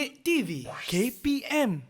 Didik TV KPM.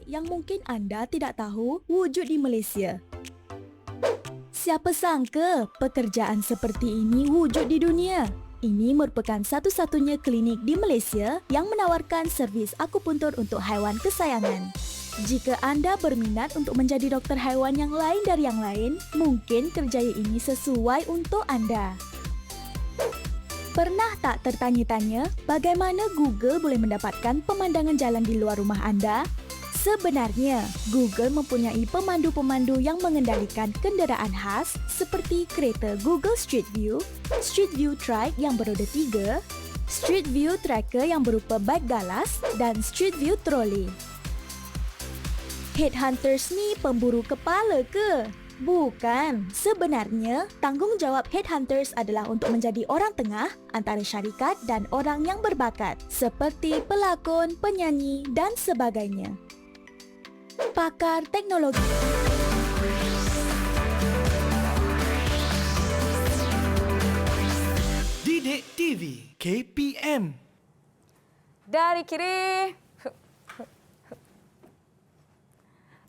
Yang mungkin anda tidak tahu wujud di Malaysia. Siapa sangka pekerjaan seperti ini wujud di dunia? Ini merupakan satu-satunya klinik di Malaysia yang menawarkan servis akupuntur untuk haiwan kesayangan. Jika anda berminat untuk menjadi doktor haiwan yang lain dari yang lain, mungkin kerjaya ini sesuai untuk anda. Pernah tak tertanya-tanya bagaimana Google boleh mendapatkan pemandangan jalan di luar rumah anda? Sebenarnya, Google mempunyai pemandu-pemandu yang mengendalikan kenderaan khas seperti kereta Google Street View, Street View Trike yang beroda 3, Street View Tracker yang berupa beg galas dan Street View Trolley. Headhunters ni pemburu kepala ke? Bukan. Sebenarnya, tanggungjawab headhunters adalah untuk menjadi orang tengah antara syarikat dan orang yang berbakat, seperti pelakon, penyanyi dan sebagainya. Pakar teknologi. Didik TV KPM. Dari kiri.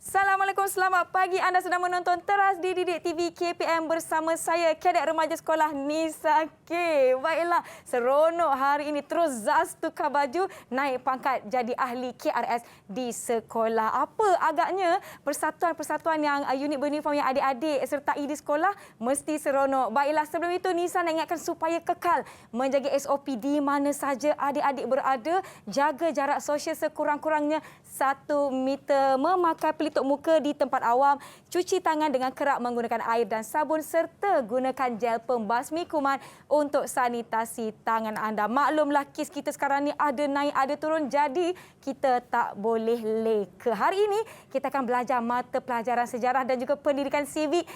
Assalamualaikum, selamat pagi. Anda sedang menonton Teras di Didik TV KPM bersama saya, Kadet Remaja Sekolah Nisa K. Baiklah, seronok hari ini terus Zaz tukar baju, naik pangkat jadi ahli KRS di sekolah. Apa agaknya persatuan-persatuan yang unit beruniform yang adik-adik sertai di sekolah mesti seronok. Baiklah, sebelum itu Nisa nak ingatkan supaya kekal menjaga SOP di mana saja adik-adik berada, jaga jarak sosial sekurang-kurangnya 1 meter, memakai pelitup muka di tempat awam, cuci tangan dengan kerap menggunakan air dan sabun serta gunakan gel pembasmi kuman untuk sanitasi tangan anda. Maklumlah kes kita sekarang ni ada naik ada turun, jadi kita tak boleh leka. Hari ini kita akan belajar mata pelajaran sejarah dan juga pendidikan sivik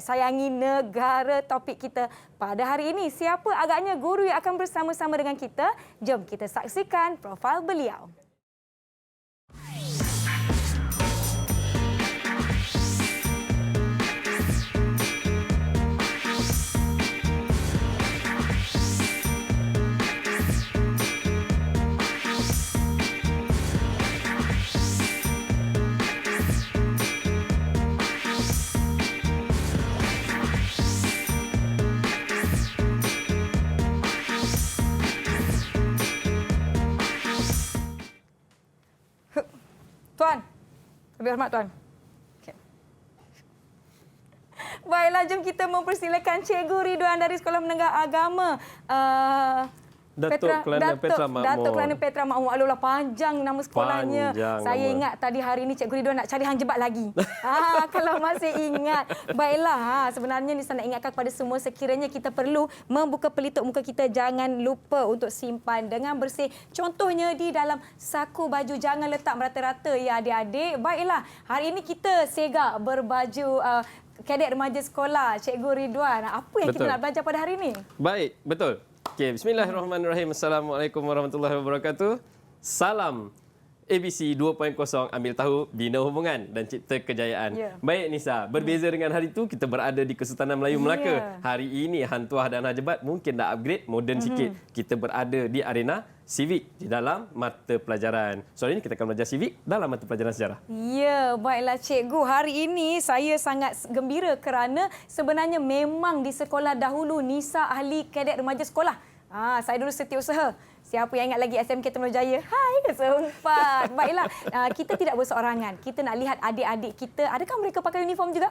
#sayangi negara topik kita pada hari ini. Siapa agaknya guru yang akan bersama-sama dengan kita? Jom kita saksikan profil beliau. Tuan, lebih hormat Tuan. Okay. Baiklah, jom kita mempersilakan Cikgu Ridwan dari Sekolah Menengah Agama. Datuk Kelana Petra Makmur. Datuk Kelana Petra Makmur. Alah panjang nama sekolahnya. Panjang Saya nama. ingat tadi hari ini Cikgu Ridwan nak cari hang jebat lagi. Kalau masih ingat. Baiklah, sebenarnya Nisa nak ingatkan kepada semua sekiranya kita perlu membuka pelitup muka kita, jangan lupa untuk simpan dengan bersih. Contohnya di dalam saku baju, jangan letak merata-rata ya adik-adik. Baiklah, hari ini kita segak berbaju kadet remaja sekolah. Cikgu Ridwan, apa yang kita nak belajar pada hari ini? Baik, betul. Okay, bismillahirrahmanirrahim. Assalamualaikum warahmatullahi wabarakatuh. Salam ABC 2.0, ambil tahu, bina hubungan dan cipta kejayaan. Yeah. Baik Nisa, berbeza dengan hari itu kita berada di Kesultanan Melayu Melaka. Hari ini Hang Tuah dan Hang Jebat mungkin dah upgrade, moden sikit. Kita berada di arena Civic di dalam mata pelajaran. So hari ini kita akan belajar Civic dalam mata pelajaran sejarah. Ya, baiklah cikgu. Hari ini saya sangat gembira kerana sebenarnya memang di sekolah dahulu Nisa ahli kadet remaja sekolah. Saya dulu setiausaha. Siapa yang ingat lagi SMK Terengganu? Hai, kesempat. Baiklah, kita tidak berseorangan. Kita nak lihat adik-adik kita. Adakah mereka pakai uniform juga?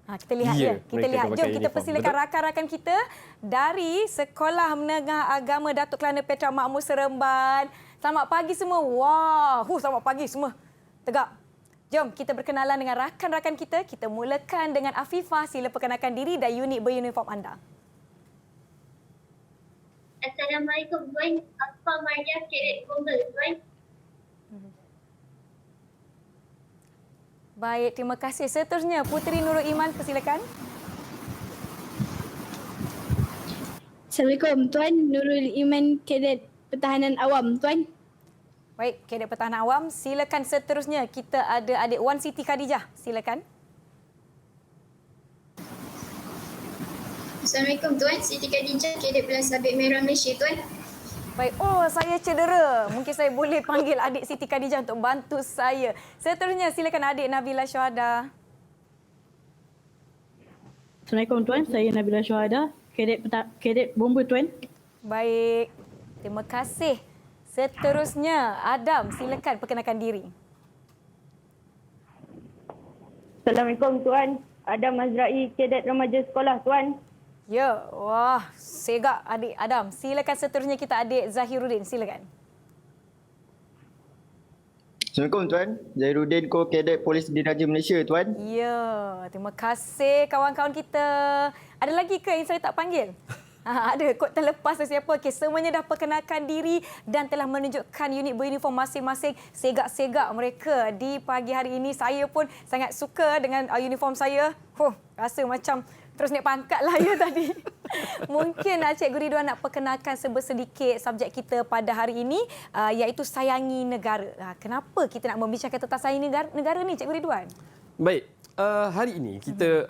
Kita lihat ya. Kita lihat. Jom kita persilakan rakan-rakan kita dari Sekolah Menengah Agama Datuk Kelana Petra Makmur Seremban. Selamat pagi semua. Wah, selamat pagi semua. Tegak. Jom kita berkenalan dengan rakan-rakan kita. Kita mulakan dengan Afifah. Sila perkenalkan diri dan unit beruniform anda. Assalamualaikum Tuan. Apa Maria Kadet Gombel Tuan? Baik, terima kasih. Seterusnya Puteri Nurul Iman, persilakan. Assalamualaikum Tuan. Nurul Iman Kadet Pertahanan Awam Tuan. Baik, Kadet Pertahanan Awam. Silakan seterusnya kita ada adik Wan Siti Khadijah. Silakan. Assalamualaikum Tuan. Siti Khadijah Kadet Belas Sabit Merah Malaysia Tuan. Baik, saya cedera. Mungkin saya boleh panggil adik Siti Khadijah untuk bantu saya. Seterusnya silakan adik Nabila Syuhada. Assalamualaikum Tuan, saya Nabila Syuhada, kadet bomba Tuan. Baik, terima kasih. Seterusnya Adam, silakan perkenalkan diri. Assalamualaikum Tuan, Adam Azrai, kadet remaja sekolah Tuan. Ya, wah, segak adik Adam. Silakan seterusnya kita adik Zahiruddin, silakan. Assalamualaikum Tuan. Zahiruddin, Kadet Polis Diraja Malaysia Tuan. Ya, terima kasih kawan-kawan kita. Ada lagi ke yang saya tak panggil? Ada, kod terlepas atau siapa? Okey, semuanya dah perkenalkan diri dan telah menunjukkan unit beruniform masing-masing. Segak-segak mereka di pagi hari ini. Saya pun sangat suka dengan uniform saya. Rasa macam terus naik pangkat lah ya tadi. Mungkin Cikgu Ridwan nak perkenalkan sedikit subjek kita pada hari ini, iaitu sayangi negara. Kenapa kita nak membicarakan tentang sayangi negara ni, Cikgu Ridwan? Baik, hari ini kita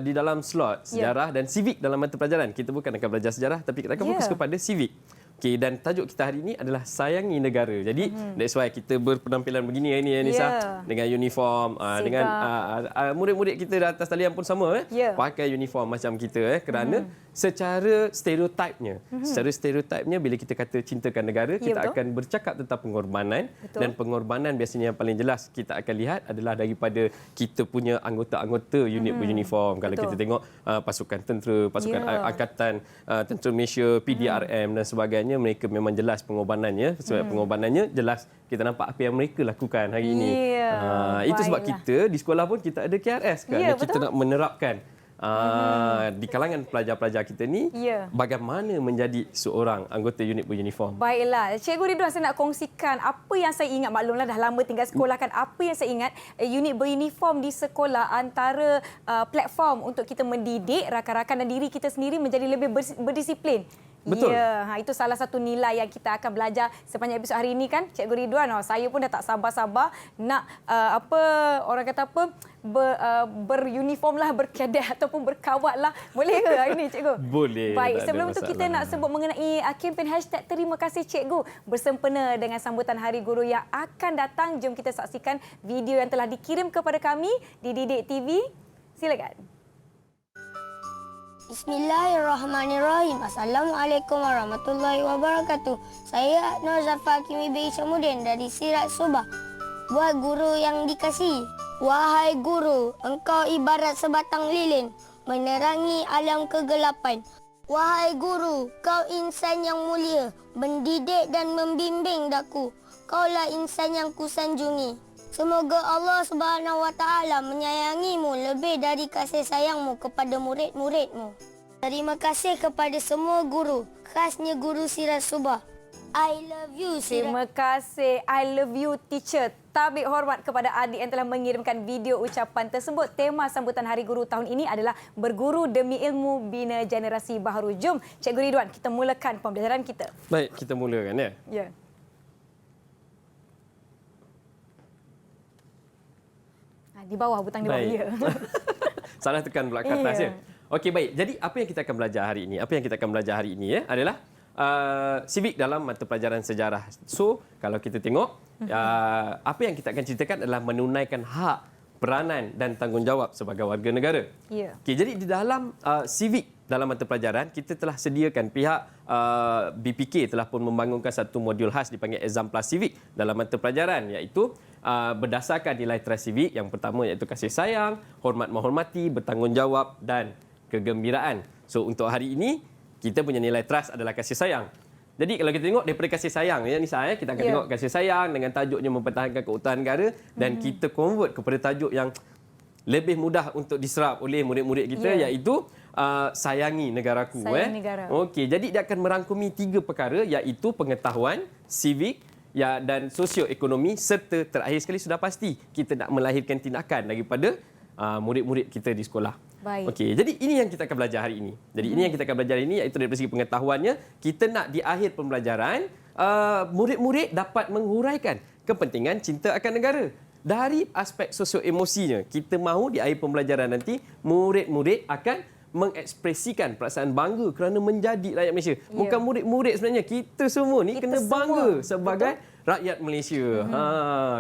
di dalam slot sejarah dan civic dalam mata pelajaran. Kita bukan akan belajar sejarah tapi kita akan fokus kepada civic. Okey, dan tajuk kita hari ini adalah sayangi negara. Jadi that's why kita berpenampilan begini hari ini Nisa, dengan uniform, dengan murid-murid kita di atas talian pun sama pakai uniform macam kita kerana secara stereotipnya bila kita kata cintakan negara, kita akan bercakap tentang pengorbanan. Dan pengorbanan biasanya yang paling jelas kita akan lihat adalah daripada kita punya anggota-anggota unit beruniform. Kalau kita tengok pasukan tentera, pasukan angkatan tentera Malaysia, PDRM dan sebagainya, mereka memang jelas pengorbanannya. Sebab pengorbanannya jelas kita nampak apa yang mereka lakukan hari ini. Itu sebab kita di sekolah pun kita ada KRS kan. Kita nak menerapkan di kalangan pelajar-pelajar kita ni bagaimana menjadi seorang anggota unit beruniform. Baiklah, Cikgu Ridwan, saya nak kongsikan apa yang saya ingat. Maklumlah dah lama tinggal sekolah kan. Apa yang saya ingat, unit beruniform di sekolah antara platform untuk kita mendidik rakan-rakan dan diri kita sendiri menjadi lebih berdisiplin. Betul. Ya, itu salah satu nilai yang kita akan belajar sepanjang episod hari ini kan, Cikgu Ridwan. Saya pun dah tak sabar-sabar nak beruniform lah, berkadet ataupun berkawat lah. Boleh ke hari ini, Cikgu? Boleh. Baik, sebelum itu kita nak sebut mengenai kempen hashtag terima kasih Cikgu bersempena dengan sambutan Hari Guru yang akan datang. Jom kita saksikan video yang telah dikirim kepada kami di Didik TV. Silakan. Bismillahirrahmanirrahim. Assalamualaikum warahmatullahi wabarakatuh. Saya Nur Zafar Kimi B. Syamuddin dari Sirat Subah. Buat guru yang dikasihi. Wahai guru, engkau ibarat sebatang lilin menerangi alam kegelapan. Wahai guru, kau insan yang mulia, mendidik dan membimbing daku. Kaulah insan yang kusanjungi. Semoga Allah Subhanahu Wa Taala menyayangimu lebih dari kasih sayangmu kepada murid-muridmu. Terima kasih kepada semua guru, khasnya guru Sirat Subah. I love you, Sirat. Terima kasih. I love you, teacher. Tabik hormat kepada adik yang telah mengirimkan video ucapan tersebut. Tema sambutan Hari Guru tahun ini adalah berguru demi ilmu bina generasi baharu. Jom, Cikgu Ridwan, kita mulakan pembelajaran kita. Baik, kita mulakan ya. Ya. Di bawah, butang di bawah. Baik. Ya. Salah tekan pula kertas Ya. ya. Okey, baik. Jadi apa yang kita akan belajar hari ini? Apa yang kita akan belajar hari ini ya adalah civic dalam mata pelajaran sejarah. So, kalau kita tengok apa yang kita akan ceritakan adalah menunaikan hak, peranan dan tanggungjawab sebagai warga negara. Ya. Okey, jadi di dalam civic dalam mata pelajaran kita telah sediakan pihak BPK telah pun membangunkan satu modul khas dipanggil Exam Plus Civic dalam mata pelajaran, iaitu berdasarkan nilai trust civic. Yang pertama iaitu kasih sayang, hormat menghormati, bertanggungjawab dan kegembiraan. So untuk hari ini kita punya nilai trust adalah kasih sayang. Jadi kalau kita tengok daripada kasih sayang ya Nisa, kita akan tengok kasih sayang dengan tajuknya mempertahankan keutuhan negara dan kita convert kepada tajuk yang lebih mudah untuk diserap oleh murid-murid kita, iaitu sayangi negaraku. Sayangi negara. Okey, jadi dia akan merangkumi 3 perkara, iaitu pengetahuan, civic dan sosioekonomi, serta terakhir sekali sudah pasti kita nak melahirkan tindakan daripada murid-murid kita di sekolah. Baik. Okey, jadi ini yang kita akan belajar hari ini. Jadi ini yang kita akan belajar hari ini, iaitu dari segi pengetahuannya, kita nak di akhir pembelajaran murid-murid dapat menghuraikan kepentingan cinta akan negara. Dari aspek sosio-emosinya, kita mahu di akhir pembelajaran nanti murid-murid akan mengekspresikan perasaan bangga kerana menjadi rakyat Malaysia. Bukan murid-murid sebenarnya, kita semua ni kena bangga sebagai rakyat Malaysia.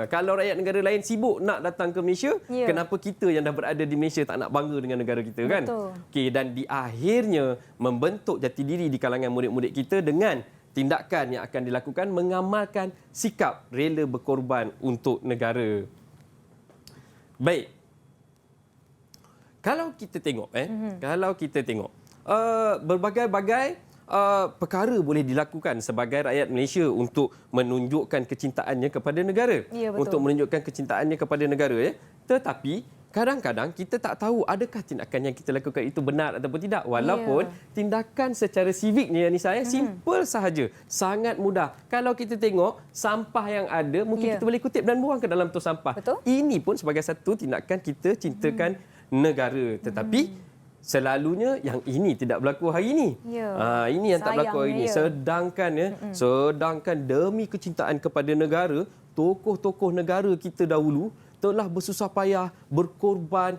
Kalau rakyat negara lain sibuk nak datang ke Malaysia, kenapa kita yang dah berada di Malaysia tak nak bangga dengan negara kita, kan? Okey, dan di akhirnya membentuk jati diri di kalangan murid-murid kita dengan tindakan yang akan dilakukan mengamalkan sikap rela berkorban untuk negara. Baik. Kalau kita tengok berbagai-bagai perkara boleh dilakukan sebagai rakyat Malaysia untuk menunjukkan kecintaannya kepada negara. Ya, betul. Untuk menunjukkan kecintaannya kepada negara ya. Tetapi kadang-kadang kita tak tahu adakah tindakan yang kita lakukan itu benar ataupun tidak. Walaupun tindakan secara civiknya Nisa, simple sahaja, sangat mudah. Kalau kita tengok sampah yang ada, mungkin kita boleh kutip dan buang ke dalam tong sampah. Betul. Ini pun sebagai satu tindakan kita cintakan negara. Tetapi selalunya yang ini tidak berlaku hari ini. Ini yang tak berlaku hari ini. Sedangkan demi kecintaan kepada negara, tokoh-tokoh negara kita dahulu telah bersusah payah, berkorban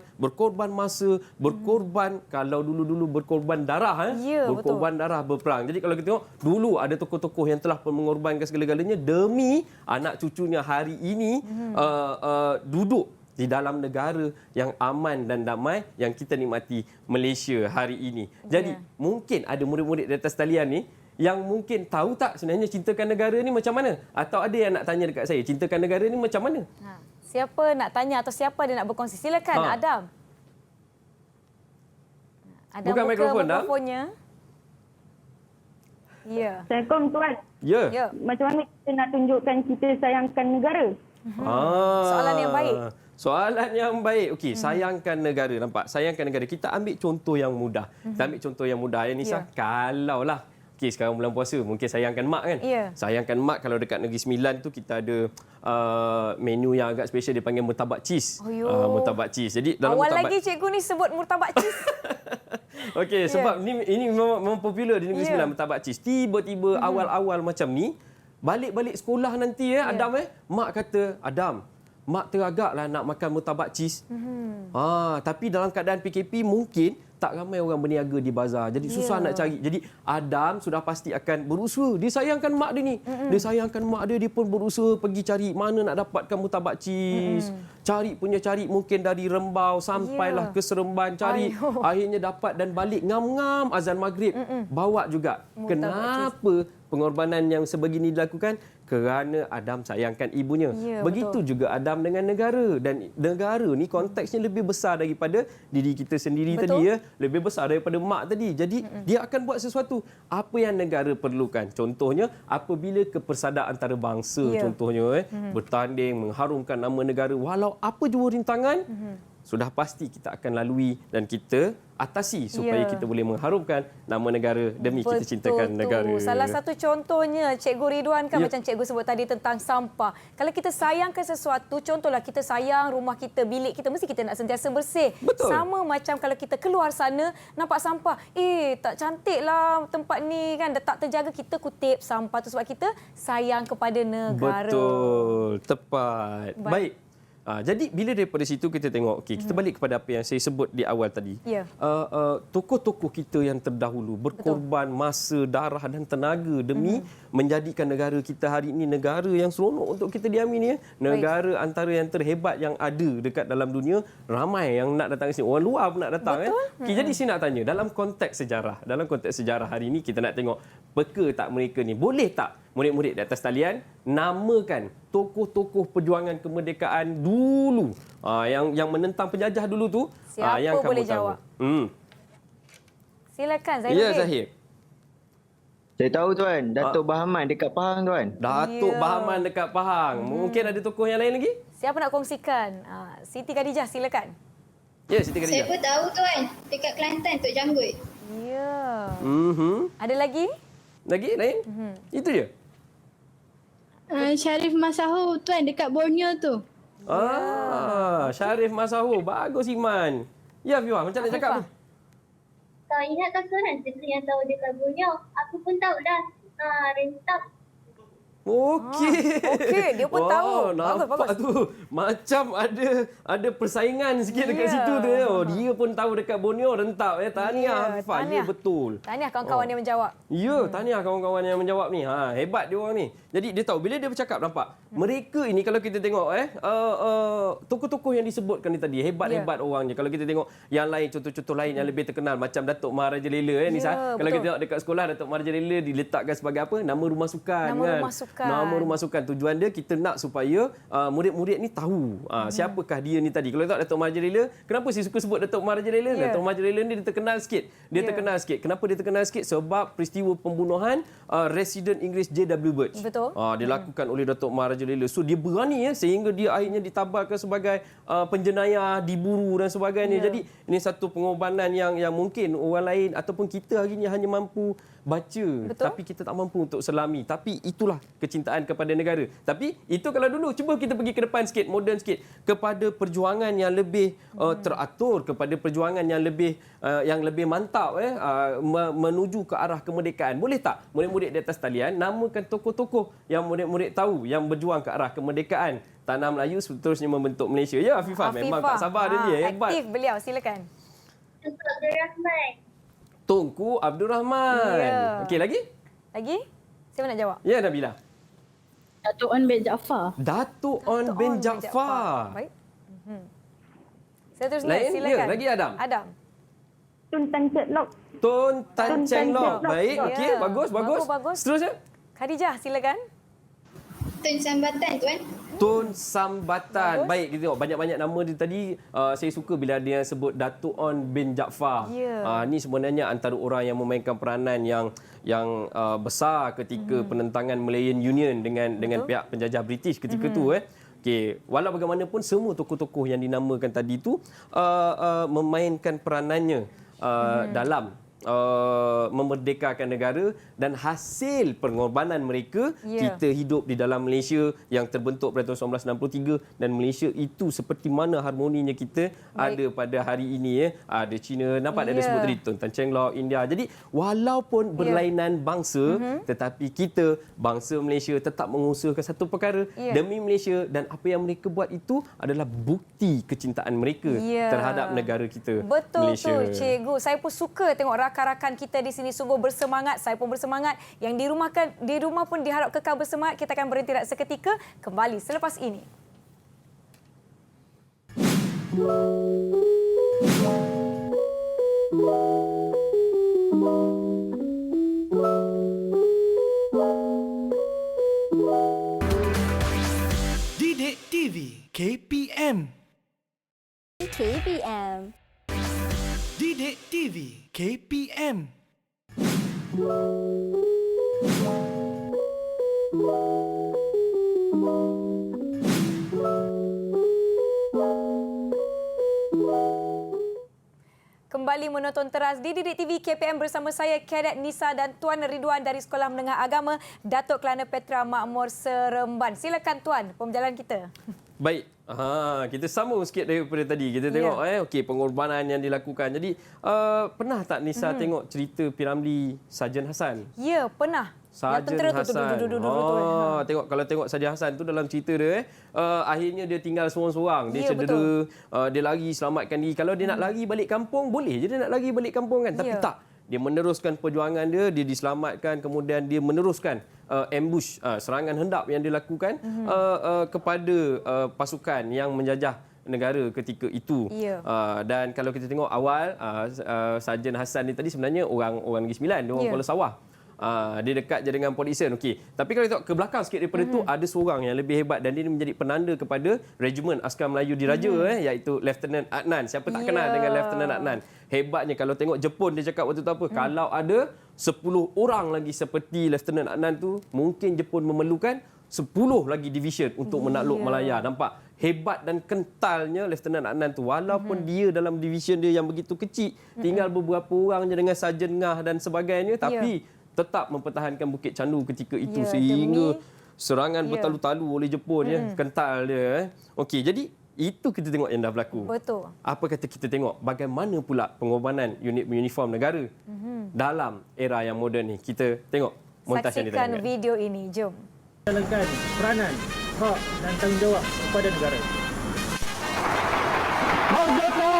masa, berkorban, kalau dulu-dulu berkorban darah, berkorban darah berperang. Jadi kalau kita tengok, dulu ada tokoh-tokoh yang telah mengorbankan segala-galanya demi anak cucunya hari ini duduk di dalam negara yang aman dan damai yang kita nikmati, Malaysia hari ini. Jadi mungkin ada murid-murid di atas talian ni yang mungkin tahu tak sebenarnya cintakan negara ni macam mana? Atau ada yang nak tanya dekat saya, cintakan negara ni macam mana? Siapa nak tanya atau siapa dia nak berkongsi? Silakan, Adam. Adam, buka mikrofon, Adam. Mikrofonnya. Ya. Assalamualaikum Tuan. Ya. Macam mana kita nak tunjukkan kita sayangkan negara? Soalan yang baik. Soalan yang baik. Okey, sayangkan negara. Nampak? Sayangkan negara. Kita ambil contoh yang mudah. Kita ambil contoh yang mudah ya Nisa. Kalaulah sekarang bulan puasa, mungkin sayangkan mak kan? Sayangkan mak, kalau dekat Negeri Sembilan tu kita ada menu yang agak special, dia panggil murtabak cheese. Murtabak cheese. Jadi dalam awal lagi cikgu ni sebut murtabak cheese. Okey, sebab ini memang popular di Negeri Sembilan, murtabak cheese. Tiba-tiba awal-awal macam ni, balik-balik sekolah nanti Adam mak kata, Adam, mak teragaklah nak makan murtabak cheese. Tapi dalam keadaan PKP mungkin tak ramai orang berniaga di bazar. Jadi susah nak cari. Jadi Adam sudah pasti akan berusaha. Dia sayangkan mak dia ni. Dia sayangkan mak dia, dia pun berusaha pergi cari mana nak dapatkan murtabak cheese. Cari mungkin dari Rembau sampailah ke Seremban cari. Akhirnya dapat dan balik ngam-ngam azan maghrib. Bawa juga. Kenapa pengorbanan yang sebegini dilakukan? kerana Adam sayangkan ibunya. Ya, Begitu juga Adam dengan negara, dan negara ni konteksnya lebih besar daripada diri kita sendiri Betul. tadi ya, lebih besar daripada mak tadi. Jadi dia akan buat sesuatu apa yang negara perlukan. Contohnya apabila kepersadaan antara bangsa contohnya bertanding mengharumkan nama negara walau apa jua rintangan, sudah pasti kita akan lalui dan kita atasi supaya kita boleh mengharumkan nama negara demi kita cintakan negara. Salah satu contohnya Cikgu Ridwan kan macam cikgu sebut tadi tentang sampah. Kalau kita sayangkan sesuatu, contohlah kita sayang rumah kita, bilik kita, mesti kita nak sentiasa bersih. Betul. Sama macam kalau kita keluar sana nampak sampah, tak cantiklah tempat ni kan, dah tak terjaga, kita kutip sampah tu sebab kita sayang kepada negara. Betul, tepat. Baik. Jadi bila daripada situ kita tengok, kita balik kepada apa yang saya sebut di awal tadi. Ya. Tokoh-tokoh kita yang terdahulu berkorban masa, darah dan tenaga demi menjadikan negara kita hari ini negara yang seronok untuk kita diami ni. Negara antara yang terhebat yang ada dekat dalam dunia. Ramai yang nak datang ke sini. Orang luar pun nak datang. Jadi saya nak tanya, dalam konteks sejarah hari ini kita nak tengok peka tak mereka ni, boleh tak murid-murid di atas talian namakan tokoh-tokoh perjuangan kemerdekaan dulu yang menentang penjajah dulu tu. Siapa yang kamu boleh tahu. jawab? Silakan Zainuddin. Ya, Zahir. Saya tahu tuan, Datuk Bahaman dekat Pahang tuan. Datuk Bahaman dekat Pahang. Mungkin ada tokoh yang lain lagi? Siapa nak kongsikan? Siti Khadijah, silakan. Ya, Siti Khadijah. Saya pun tahu tuan, dekat Kelantan Tok Janggut. Ya. Ada lagi? Lagi lain? Itu je. Syarif Masahu tuan, dekat Borneo tu. Syarif Masahu. Bagus Iman. Ya, Fiwa, macam nak cakap? Tak ingat tak kan cerita yang tahu dekat Borneo. Aku pun tahu dah. Rentap. Okey. Dia pun tahu. Nampak Bagus. tu. Macam ada persaingan sikit dekat situ tu. Dia pun tahu dekat Borneo rentap. Tahniah Afifah. Ya, betul. Tahniah kawan-kawan yang menjawab. Ya, tahniah kawan-kawan yang menjawab ni. Hebat dia orang ni. Jadi dia tahu bila dia bercakap, nampak. Mereka ini kalau kita tengok tokoh-tokoh yang disebutkan ni tadi, hebat-hebat orangnya. Kalau kita tengok yang lain, contoh-contoh lain yang lebih terkenal macam Datuk Maharaja Lela Nisa. Kalau kita tengok dekat sekolah, Datuk Maharaja Lela diletakkan sebagai apa? Nama rumah sukan. Nama rumah sukan. Tujuan dia kita nak supaya murid-murid ni tahu siapakah dia ni tadi. Kalau tengok Datuk Maharaja Lela, kenapa saya suka sebut Datuk Maharaja Lela? Datuk Maharaja Lela ni dia terkenal sikit. Terkenal sikit. Kenapa dia terkenal sikit? Sebab peristiwa pembunuhan Residen Inggeris J.W. Birch. Betul. Dilakukan oleh Datuk Maharaja Lela. So dia berani sehingga dia akhirnya ditabarkan sebagai penjenayah, diburu dan sebagainya. Jadi ini satu pengorbanan yang mungkin orang lain ataupun kita hari ini hanya mampu baca. Betul. Tapi kita tak mampu untuk selami. Tapi itulah kecintaan kepada negara. Tapi itu kalau dulu. Cuba kita pergi ke depan sikit, moden sikit. Kepada perjuangan yang lebih teratur, kepada perjuangan yang lebih mantap menuju ke arah kemerdekaan. Boleh tak murid-murid di atas talian namakan tokoh-tokoh yang murid-murid tahu yang berjuang ke arah kemerdekaan tanah Melayu seterusnya membentuk Malaysia. Ya, Afifah memang tak sabar dia. Hebat. Aktif beliau, silakan. Tunku Abdul Rahman. Tunku Abdul Rahman. Okey, lagi? Lagi? Siapa nak jawab? Ya, Nabila. Datuk On bin Jaafar. Datuk On bin Jaafar. Baik. Seterusnya, Lain? silakan. Ya, lagi Adam. Tun Tan Chet Lok. Tun Tan Cheng Lok. Baik, okey, bagus. Seterusnya? Khadijah, silakan. Tun Sambatan tuan. Tun Sambatan. Baik, kita tengok banyak-banyak nama dia tadi. Saya suka bila dia sebut Datuk On bin Jaafar. Ni sebenarnya antara orang yang memainkan peranan yang besar ketika penentangan Malayan Union dengan pihak penjajah British ketika tu. Okey, walau bagaimanapun semua tokoh-tokoh yang dinamakan tadi tu memainkan peranannya dalam memerdekakan negara, dan hasil pengorbanan mereka kita hidup di dalam Malaysia yang terbentuk pada tahun 1963, dan Malaysia itu seperti mana harmoninya kita ada pada hari ini. Ada China, nampak ada sebut tadi Tun Tan Cheng Lok, India. Jadi walaupun berlainan bangsa tetapi kita bangsa Malaysia tetap mengusahakan satu perkara demi Malaysia, dan apa yang mereka buat itu adalah bukti kecintaan mereka terhadap negara kita, Malaysia. Betul, cikgu. Saya pun suka tengok rakan-rakan kita di sini sungguh bersemangat. Saya pun bersemangat. Yang di rumah pun diharap kekal bersemangat. Kita akan berhenti seketika, kembali selepas ini. KPM. KPM. Didik TV KPM. Kembali menonton teras di Didik TV KPM bersama saya Kadet Nisa dan Tuan Ridwan dari Sekolah Menengah Agama Datuk Kelana Petra Makmur Seremban. Silakan Tuan, pemberjalan kita. Baik, kita sambung sikit daripada tadi. Kita tengok okey, pengorbanan yang dilakukan. Jadi, pernah tak Nisa tengok cerita P. Sarjan Hassan? Ya, pernah. Sarjan Hassan. Tengok kalau tengok Sarjan Hassan tu dalam cerita dia akhirnya dia tinggal seorang-seorang. Dia cedera, dia lari selamatkan diri. Kalau dia nak lari balik kampung, boleh je dia nak lari balik kampung kan. Tapi tak. Dia meneruskan perjuangan dia diselamatkan, kemudian dia meneruskan ambush, serangan hendap yang dilakukan kepada pasukan yang menjajah negara ketika itu. Dan kalau kita tengok awal Sarjan Hassan ni tadi sebenarnya orang Negeri Sembilan, dia orang Kuala Sawah. Dia dekat je dengan Polisian. Okey. Tapi kalau tengok ke belakang sikit daripada tu, ada seorang yang lebih hebat dan dia menjadi penanda kepada Regimen Askar Melayu Diraja iaitu Lieutenant Adnan. Siapa tak kenal dengan Lieutenant Adnan? Hebatnya kalau tengok Jepun, dia cakap waktu tu apa? Kalau ada 10 orang lagi seperti Lieutenant Adnan tu, mungkin Jepun memerlukan 10 lagi division untuk menakluk Malaya. Nampak hebat dan kentalnya Lieutenant Adnan tu. Walaupun dia dalam division dia yang begitu kecil, tinggal beberapa orang je dengan Sarjan Ngah dan sebagainya, tapi tetap mempertahankan Bukit Candu ketika itu sehingga serangan bertalu-talu oleh Jepun kental dia. Okey, jadi itu kita tengok yang dah berlaku. Betul. Apa kata kita tengok bagaimana pula pengorbanan unit uniform negara dalam era yang moden ni. Kita tengok montaj yang saksikan video ini, jom. Jalankan peranan, hak dan tanggungjawab kepada negara. Merdeka!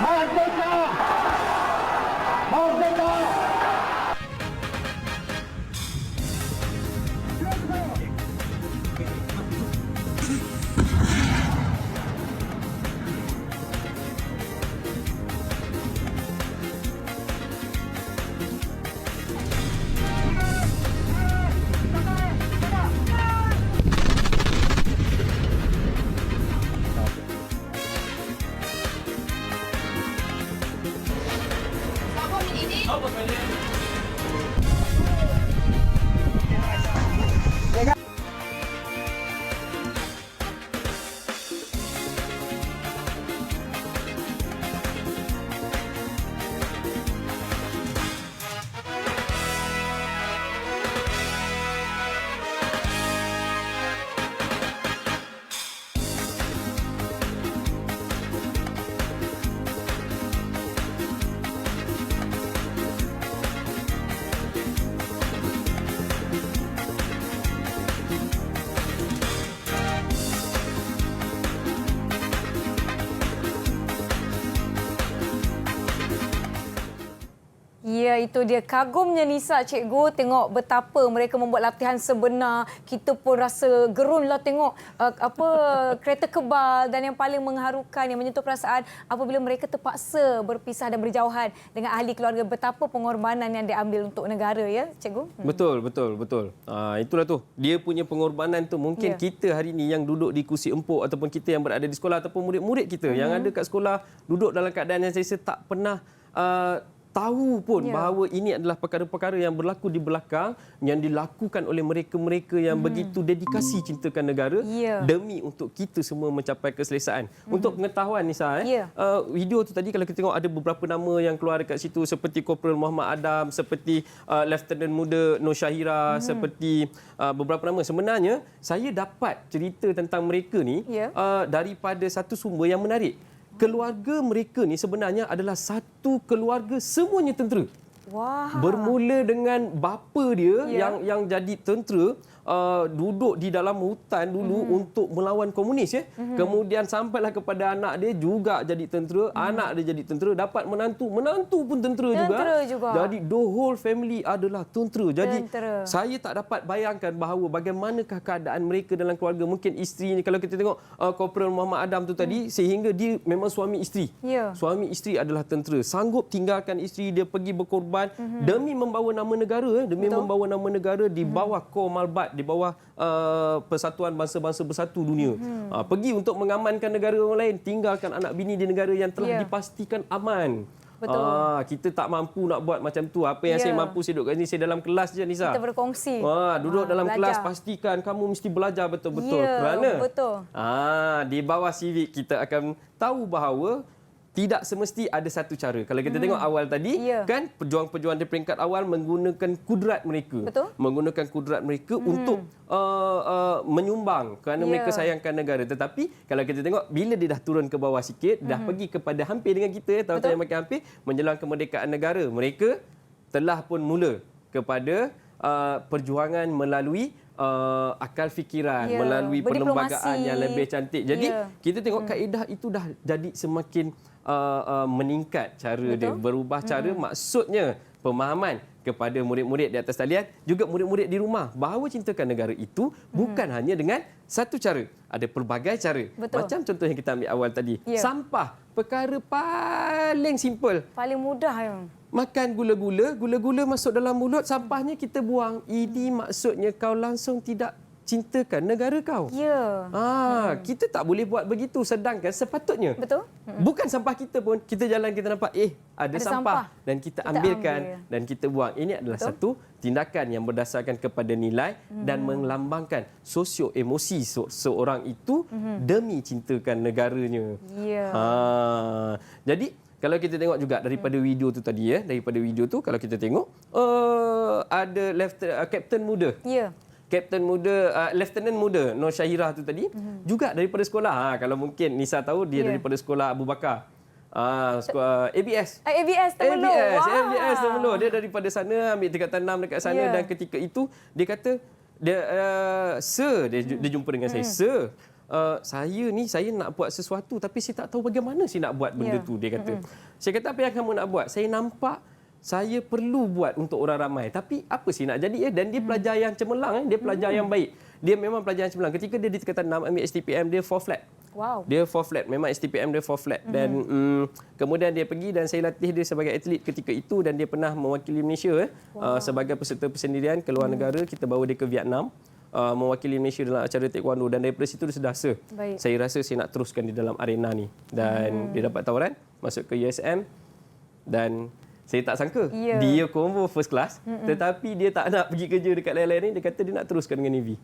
Merdeka! Merdeka! Ya, itu dia. Kagumnya Nisa, cikgu, tengok betapa mereka membuat latihan sebenar. Kita pun rasa gerunlah tengok kereta kebal dan yang paling mengharukan, yang menyentuh perasaan apabila mereka terpaksa berpisah dan berjauhan dengan ahli keluarga. Betapa pengorbanan yang diambil untuk negara, ya, cikgu? Betul. Itulah tu. Dia punya pengorbanan tu mungkin kita hari ni yang duduk di kursi empuk ataupun kita yang berada di sekolah ataupun murid-murid kita yang ada kat sekolah duduk dalam keadaan yang saya tak pernah tahu pun bahawa ini adalah perkara-perkara yang berlaku di belakang yang dilakukan oleh mereka-mereka yang begitu dedikasi cintakan negara demi untuk kita semua mencapai keselesaan. Untuk pengetahuan Nisa, video tu tadi kalau kita tengok ada beberapa nama yang keluar dekat situ seperti Korporal Muhammad Adam, seperti Lieutenant Muda Nur Syahira, seperti beberapa nama. Sebenarnya saya dapat cerita tentang mereka ni daripada satu sumber yang menarik. Keluarga mereka ni sebenarnya adalah satu keluarga semuanya tentera. Wah. Bermula dengan bapa dia yang jadi tentera, duduk di dalam hutan dulu untuk melawan komunis Kemudian sampailah kepada anak dia juga jadi tentera, anak dia jadi tentera, dapat menantu pun tentera juga. Jadi the whole family adalah tentera. Jadi saya tak dapat bayangkan bahawa bagaimanakah keadaan mereka dalam keluarga. Mungkin isteri ni kalau kita tengok Korporal Muhammad Adam tu tadi sehingga dia memang suami isteri. Suami isteri adalah tentera, sanggup tinggalkan isteri dia pergi berkorban korban demi membawa nama negara, membawa nama negara di bawah Komalbat, di bawah Persatuan Bangsa-Bangsa Bersatu Dunia. Pergi untuk mengamankan negara orang lain, tinggalkan anak bini di negara yang telah dipastikan aman. Betul. Kita tak mampu nak buat macam tu. Apa yang saya mampu, saya duduk kat sini, saya dalam kelas je, Nisa. Kita berkongsi. Duduk dalam belajar. kelas, pastikan kamu mesti belajar betul-betul. Kerana di bawah civic kita akan tahu bahawa tidak semesti ada satu cara. Kalau kita tengok awal tadi, kan pejuang-pejuang di peringkat awal menggunakan kudrat mereka. Menggunakan kudrat mereka untuk menyumbang kerana mereka sayangkan negara. Tetapi kalau kita tengok, bila dia dah turun ke bawah sikit, dah pergi kepada hampir dengan kita, tahu-tahu yang makin hampir, menjelang kemerdekaan negara, mereka telah pun mula kepada perjuangan melalui akal fikiran, melalui perlembagaan yang lebih cantik. Jadi kita tengok kaedah itu dah jadi semakin meningkat cara dia, berubah cara, maksudnya pemahaman kepada murid-murid di atas talian, juga murid-murid di rumah, bahawa cintakan negara itu bukan hanya dengan satu cara, ada pelbagai cara. Macam contoh yang kita ambil awal tadi, sampah, perkara paling simple, paling mudah. Makan gula-gula masuk dalam mulut, sampahnya kita buang. Ini maksudnya kau langsung tidak cintakan negara kau. Kita tak boleh buat begitu, sedangkan sepatutnya bukan sampah kita pun, kita jalan kita nampak ada sampah dan kita ambilkan dan kita buang. Ini adalah satu tindakan yang berdasarkan kepada nilai dan melambangkan sosio-emosi seorang itu demi cintakan negaranya. Jadi kalau kita tengok juga daripada video tu tadi, daripada video tu kalau kita tengok ada Kapten muda. Kapten muda, Lieutenant muda Nur Syahirah tu tadi juga daripada sekolah. Kalau mungkin Nisa tahu, dia daripada sekolah Abu Bakar. Sekolah ABS. ABS Temelur. ABS Temelur. Dia daripada sana, ambil tingkatan 6 dekat sana dan ketika itu dia kata Sir, dia jumpa dengan saya. Sir, saya nak buat sesuatu tapi saya tak tahu bagaimana saya nak buat benda tu, dia kata. Saya kata, apa yang kamu nak buat? Saya nampak saya perlu buat untuk orang ramai. Tapi apa sih nak jadi? Dan dia pelajar yang cemerlang, dia pelajar yang baik. Dia memang pelajar yang cemerlang. Ketika dia di tingkatan 6 ambil STPM, dia 4 flat. Dia 4 flat. Memang STPM dia 4 flat. Dan kemudian dia pergi dan saya latih dia sebagai atlet ketika itu, dan dia pernah mewakili Malaysia sebagai peserta persendirian ke luar negara. Kita bawa dia ke Vietnam. Mewakili Malaysia dalam acara taekwondo, dan daripada situ dia sudah saya rasa saya nak teruskan di dalam arena ni. Dan dia dapat tawaran masuk ke USM, dan saya tak sangka dia combo first class, tetapi dia tak nak pergi kerja dekat lain-lain ni. Dia kata dia nak teruskan dengan Navy.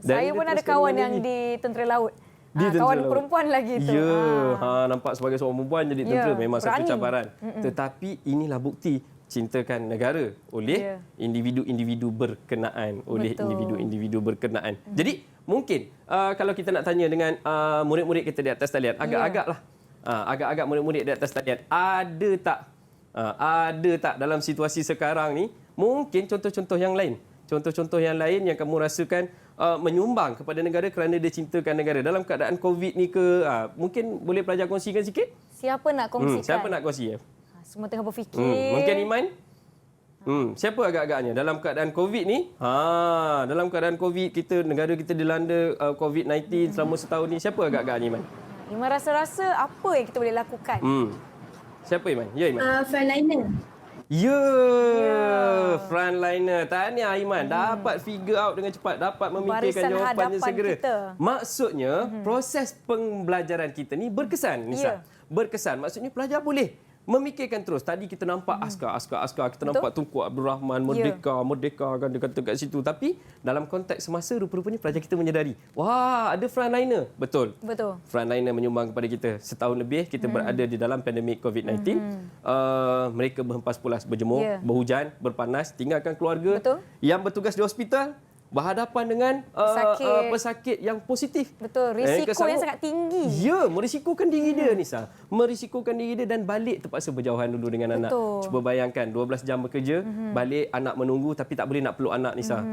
Saya pun ada kawan yang di tentera laut. Kawan perempuan lagi tu. Nampak sebagai seorang perempuan jadi tentera memang satu cabaran. Tetapi inilah bukti cintakan negara oleh individu-individu berkenaan, individu-individu berkenaan. Jadi mungkin kalau kita nak tanya dengan murid-murid kita di atas talian, agak-agak murid-murid di atas talian, ada tak dalam situasi sekarang ni mungkin contoh-contoh yang lain, yang kamu rasakan menyumbang kepada negara kerana dia cintakan negara dalam keadaan COVID ni ke? Mungkin boleh pelajar kongsikan sikit? Siapa nak kongsikan? Siapa nak kongsi? Semua tengah berfikir. Mungkin Iman? Siapa agak-agaknya dalam keadaan COVID ni? Dalam keadaan COVID, negara kita dilanda COVID-19 selama setahun ni. Siapa agak-agaknya, Iman? Iman rasa-rasa apa yang kita boleh lakukan? Siapa, Iman? Ya, Iman. Frontliner. Frontliner. Tahniah, Iman. Dapat figure out dengan cepat. Dapat memikirkan jawapannya segera. Maksudnya, proses pembelajaran kita ni berkesan, Nisa. Berkesan. Maksudnya, pelajar boleh memikirkan terus. Tadi kita nampak askar. Kita nampak Tunku Abdul Rahman, merdeka kan dia kata kat situ. Tapi dalam konteks semasa, rupa-rupanya pelajar kita menyedari, ada frontliner. Betul. Frontliner menyumbang kepada kita. Setahun lebih kita berada di dalam pandemik COVID-19. Mereka berhempas pulas, berjemur, berhujan, berpanas, tinggalkan keluarga yang bertugas di hospital, berhadapan dengan pesakit yang positif. Risiko yang sangat tinggi. Merisikokan diri dia, Nisa. Merisikokan diri dia dan balik terpaksa berjauhan dulu dengan anak. Cuba bayangkan, 12 jam bekerja, balik anak menunggu tapi tak boleh nak peluk anak, Nisa.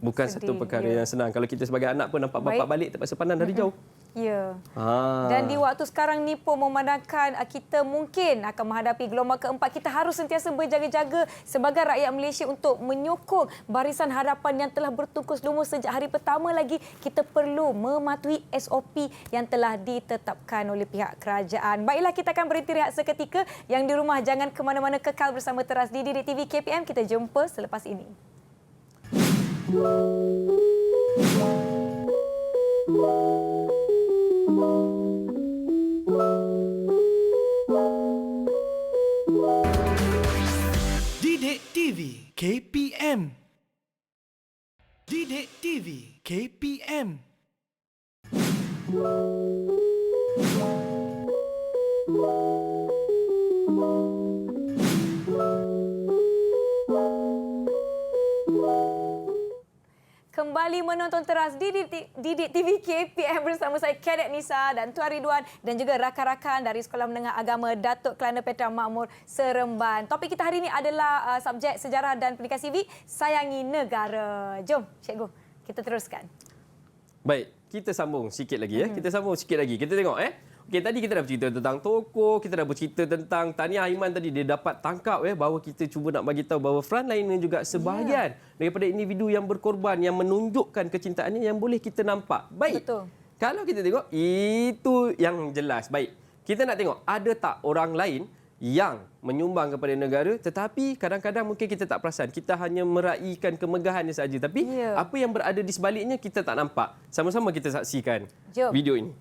Bukan satu perkara yang senang. Kalau kita sebagai anak pun nampak bapa balik terpaksa pandang dari jauh. Ya. Ha. Dan di waktu sekarang ni pun memandangkan kita mungkin akan menghadapi gelombang keempat. Kita harus sentiasa berjaga-jaga sebagai rakyat Malaysia untuk menyokong barisan harapan yang telah bertungkus lumus sejak hari pertama lagi. Kita perlu mematuhi SOP yang telah ditetapkan oleh pihak kerajaan. Baiklah, kita akan berhenti rehat seketika. Yang di rumah jangan ke mana-mana, kekal bersama Teras di Didik TV KPM. Kita jumpa selepas ini. Didik TV KPM. Didik TV KPM. Kembali menonton Teras di Didik TV KPM bersama saya Kadet Nisa dan Tuan Ridwan dan juga rakan-rakan dari Sekolah Menengah Agama Datuk Kelana Petra Makmur Seremban. Topik kita hari ini adalah subjek sejarah dan pendidikan sivik, sayangi negara. Jom cikgu, kita teruskan. Baik, kita sambung sikit lagi Kita sambung sikit lagi. Kita tengok Okey, tadi kita dah bercerita tentang tokoh, kita dah bercerita tentang Tahniah Aiman tadi dia dapat tangkap bahawa kita cuba nak bagi tahu bahawa frontliner juga sebahagian daripada individu yang berkorban yang menunjukkan kecintaannya yang boleh kita nampak. Baik. Betul. Kalau kita tengok itu yang jelas. Baik. Kita nak tengok ada tak orang lain yang menyumbang kepada negara tetapi kadang-kadang mungkin kita tak perasan. Kita hanya meraihkan kemegahannya saja tapi apa yang berada di sebaliknya kita tak nampak. Sama-sama kita saksikan video ini.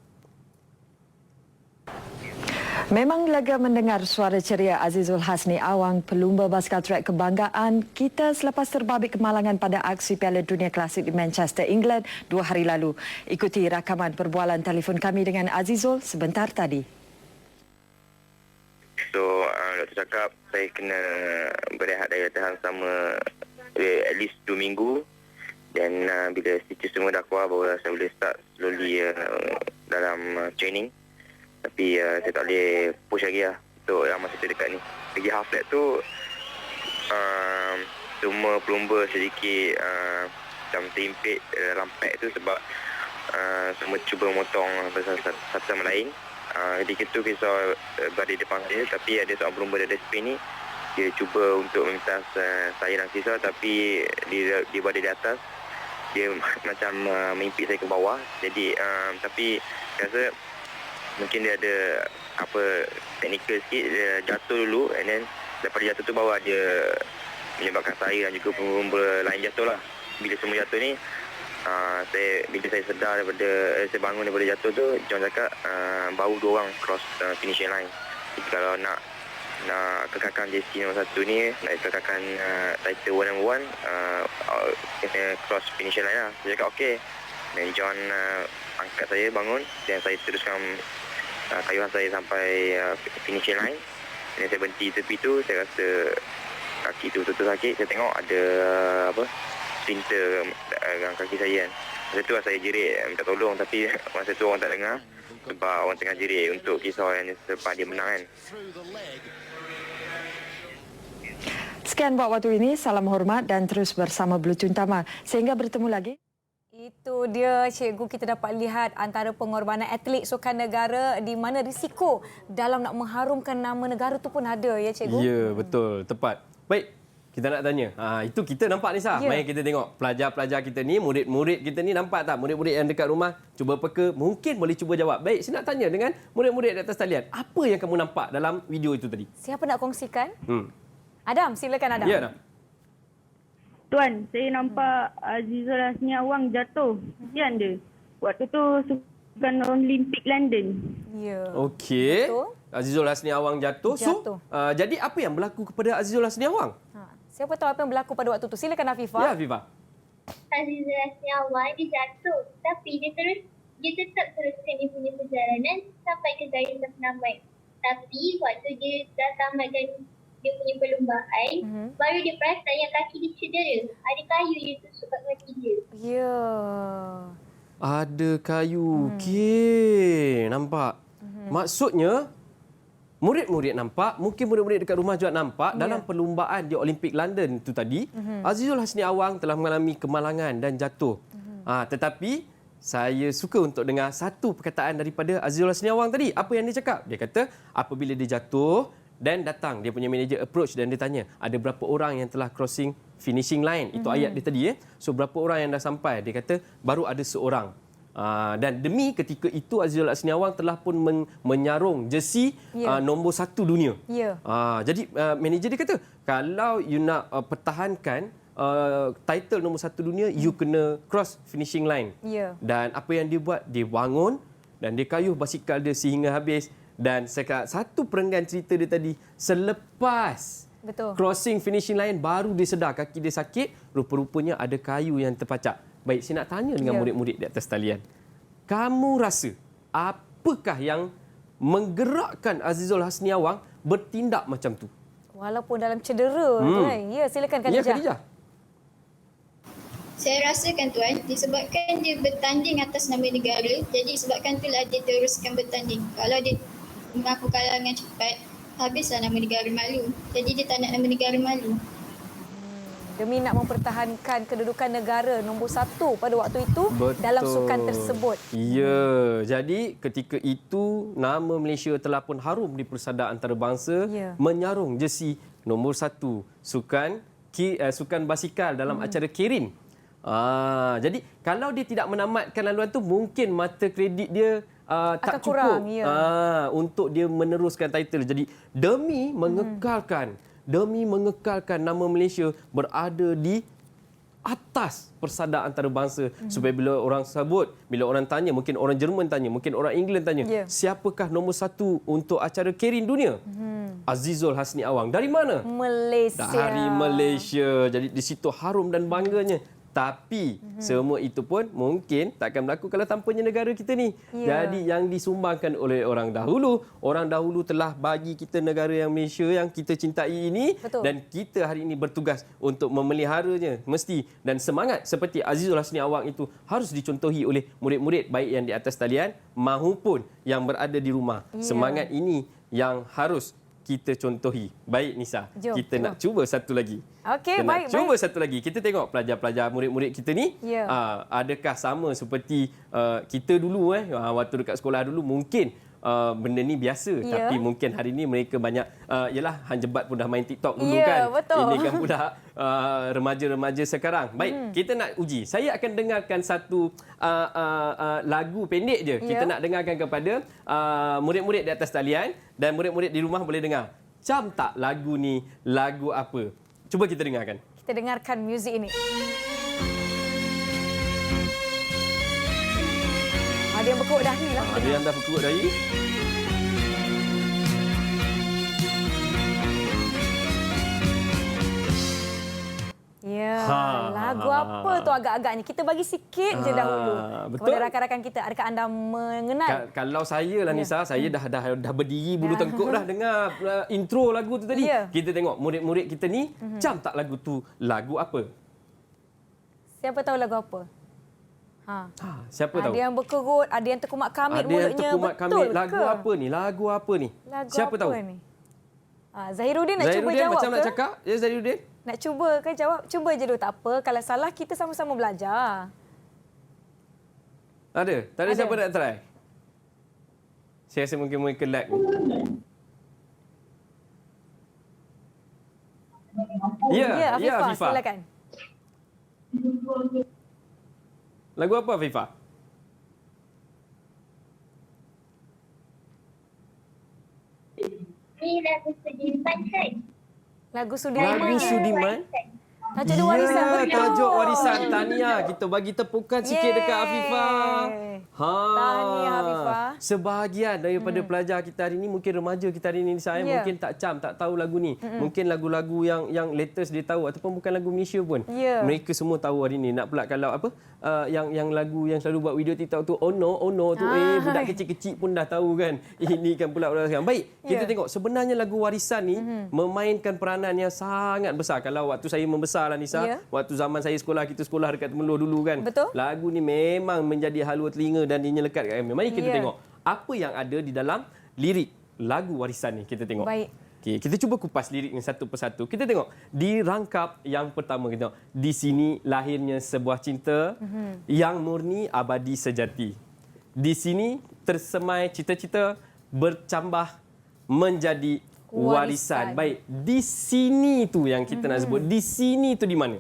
Memang lega mendengar suara ceria Azizul Hasni Awang, pelumba basikal trek kebanggaan kita selepas terbabit kemalangan pada aksi Piala Dunia Klasik di Manchester, England 2 hari lalu. Ikuti rakaman perbualan telefon kami dengan Azizul sebentar tadi. So, doktor cakap saya kena berehat dari latihan selama at least 2 minggu. Dan bila stitches semua dah keluar, baru saya boleh start slowly dalam training. Tapi saya tak boleh push lagi untuk yang masa terdekat ni. Lagi half lap tu semua pelumba sedikit macam terimpit dalam pack tu sebab semua cuba memotong satu sama lain. Ketika tu kisah berada di depan saya, tapi ada seorang pelumba dari Spain ni, dia cuba untuk memintas saya dan Sisa, tapi dia berada di atas. Dia macam mengimpit saya ke bawah. Jadi tapi saya rasa mungkin dia ada teknikal sikit, dia jatuh dulu and then daripada jatuh tu bawa dia menyebabkan saya dan juga pelumba lain jatuh lah. Bila semua jatuh ni, bila saya sedar daripada saya bangun daripada jatuh tu, John cakap baru 2 orang cross finishing line. Jadi kalau nak kekalkan JC nombor 1 ni, nak kekalkan title 1 and 1, kena cross finishing line lah. Saya cakap okey. Dan John angkat saya bangun dan saya teruskan kayuhan saya sampai finishing line. Dan saya berhenti tepi tu, saya rasa kaki tu betul-betul sakit. Saya tengok ada splinter dalam kaki saya kan. Masa tu saya jerit minta tolong, tapi masa tu orang tak dengar sebab orang tengah jerit untuk kisah yang selepas dia menang kan. Sekian buat waktu ini, salam hormat dan terus bersama Blue Tune Tama. Sehingga bertemu lagi. Itu dia cikgu, kita dapat lihat antara pengorbanan atlet sukan negara di mana risiko dalam nak mengharumkan nama negara tu pun ada ya cikgu. Ya, betul, tepat. Baik, kita nak tanya. Itu kita nampak Nisa. Mari kita tengok pelajar-pelajar kita ni, murid-murid kita ni nampak tak? Murid-murid yang dekat rumah cuba peka, mungkin boleh cuba jawab. Baik, saya nak tanya dengan murid-murid di atas talian. Apa yang kamu nampak dalam video itu tadi? Siapa nak kongsikan? Adam, silakan Adam. Ya, Adam. Tuan, saya nampak Azizul Hasni Awang jatuh. Kesian dia. Waktu tu sukan Olimpik London. Ya. Okey. Azizul Hasni Awang jatuh. So, jadi apa yang berlaku kepada Azizul Hasni Awang? Siapa tahu apa yang berlaku pada waktu tu? Silakan Afifah. Ya, Afifah. Azizul Hasni Awang dia jatuh. Tapi dia tetap teruskan dia punya perjalanan sampai ke gaya penamat. Tapi waktu dia dah tamatkan dia punya perlumbaan, baru dia perasan yang kaki dia cedera. Ada kayu yang tusuk kat kaki dia. Ya. Ada kayu. Okey, nampak. Maksudnya, murid-murid nampak, mungkin murid-murid dekat rumah juga nampak, dalam perlumbaan di Olimpik London itu tadi, Azizul Hasni Awang telah mengalami kemalangan dan jatuh. Tetapi, saya suka untuk dengar satu perkataan daripada Azizul Hasni Awang tadi. Apa yang dia cakap? Dia kata apabila dia jatuh dan datang, dia punya manager approach dan dia tanya, ada berapa orang yang telah crossing finishing line? Itu ayat dia tadi. So, berapa orang yang dah sampai? Dia kata, baru ada seorang. Dan demi ketika itu, Azizul Hasni Awang telah pun menyarung jersey nombor 1 dunia. Jadi, manager dia kata, kalau you nak pertahankan title nombor 1 dunia, you kena cross finishing line. Dan apa yang dia buat? Dia bangun dan dia kayuh basikal dia sehingga habis. Dan satu perenggan cerita dia tadi, selepas crossing finishing line baru dia sedar kaki dia sakit, rupa-rupanya ada kayu yang terpacak. Baik, saya nak tanya dengan murid-murid di atas talian. Kamu rasa apakah yang menggerakkan Azizul Hasni Awang bertindak macam tu? Walaupun dalam cedera tu kan. Ya, silakan Khadijah. Ya, Khadijah. Saya rasakan Tuan, disebabkan dia bertanding atas nama negara, jadi sebabkan itulah dia teruskan bertanding. Kalau dia mengaku kalah dengan cepat, habislah nama negara malu. Jadi dia tak nak nama negara malu. Demi nak mempertahankan kedudukan negara nombor 1 pada waktu itu. Betul. Dalam sukan tersebut. Ya, jadi ketika itu nama Malaysia telah pun harum di Persada Antarabangsa menyarung jersey nombor 1 sukan basikal dalam acara Kirin. Jadi kalau dia tidak menamatkan laluan tu, mungkin mata kredit dia tak cukup untuk dia meneruskan title. Jadi demi mengekalkan nama Malaysia berada di atas Persada Antarabangsa, supaya bila orang sebut, bila orang tanya, mungkin orang Jerman tanya, mungkin orang England tanya, siapakah nombor 1 untuk acara Kirin dunia? Azizul Hasni Awang. Dari mana? Malaysia. Dari Malaysia. Jadi di situ harum dan bangganya. Tapi semua itu pun mungkin takkan berlaku kalau tanpanya negara kita ni. Jadi yang disumbangkan oleh orang dahulu telah bagi kita negara yang Malaysia yang kita cintai ini. Dan kita hari ini bertugas untuk memeliharanya mesti. Dan semangat seperti Azizul Hasni Awang itu harus dicontohi oleh murid-murid baik yang di atas talian maupun yang berada di rumah. Semangat ini yang harus kita contohi. Baik Nisa, kita nak cuba satu lagi. Okey, baik. Cuba satu lagi. Kita tengok pelajar-pelajar murid-murid kita ni, adakah sama seperti kita dulu waktu dekat sekolah dulu, mungkin benda ni biasa, tapi mungkin hari ni mereka banyak yalah hang jebat pun dah main TikTok dulu kan. Ini kan budak remaja-remaja sekarang. Baik, kita nak uji. Saya akan dengarkan satu lagu pendek je. Kita nak dengarkan kepada murid-murid di atas talian dan murid-murid di rumah boleh dengar. Cam tak lagu ni lagu apa? Cuba kita dengarkan. Kita dengarkan muzik ini. Ada yang berkuat dahi lah. Ada yang dah berkuat dahi. Ya, lagu apa tu agak-agaknya? Kita bagi sikit je dahulu kepada rakan-rakan kita. Adakah anda mengenal? Kalau saya lah Nisa, saya dah berdiri bulu tengkuk dah dengar intro lagu tu tadi. Kita tengok murid-murid kita ni, cam tak lagu tu lagu apa? Siapa tahu lagu apa? Siapa tahu? Ada yang berkerut, ada yang terkumat kamit ada mulutnya. Ada yang terkumat kamit. Lagu ke? apa ni? Lagu apa ni? Lagu siapa apa tahu? Ni? Zahirudin nak cuba jawab macam ke? nak cakap? Ya, Zahirudin? Nak cuba ke jawab? Cuba je dulu, tak apa. Kalau salah, kita sama-sama belajar. Ada? Tak ada siapa nak try? Saya rasa mungkin mereka lag. Ya, Afifah. Silakan. Lagu apa, Afifah? Ni lagu Sudirman kan? Lagu Sudirman. Lagu Sudirman? Tajuk dia warisan. Tajuk warisan. Tahniah. Kita bagi tepukan sikit dekat Afifah. Tahniah Afifah. Sebahagian daripada pelajar kita hari ini, mungkin remaja kita hari ini, saya mungkin tak tahu lagu ni. Mungkin lagu-lagu yang latest dia tahu ataupun bukan lagu Malaysia pun. Mereka semua tahu hari ini. Nak pula kalau apa yang lagu yang selalu buat video TikTok tu, oh no tu budak kecil-kecil pun dah tahu kan. Ini kan pula budak sekarang. Baik, kita tengok sebenarnya lagu warisan ni memainkan peranan yang sangat besar. Kalau waktu saya membesar lah Nisa, waktu zaman saya sekolah, kita sekolah dekat Temelur dulu kan. Lagu ni memang menjadi halua telinga dan dinyelekat kat kami. Mari kita tengok apa yang ada di dalam lirik lagu warisan ni. Kita tengok. Baik. Okey, kita cuba kupas liriknya satu persatu. Kita tengok di rangkap yang pertama, kita tengok di sini lahirnya sebuah cinta yang murni abadi sejati. Di sini tersemai cita-cita bercambah menjadi warisan. Baik, di sini tu yang kita nak sebut. Di sini tu di mana?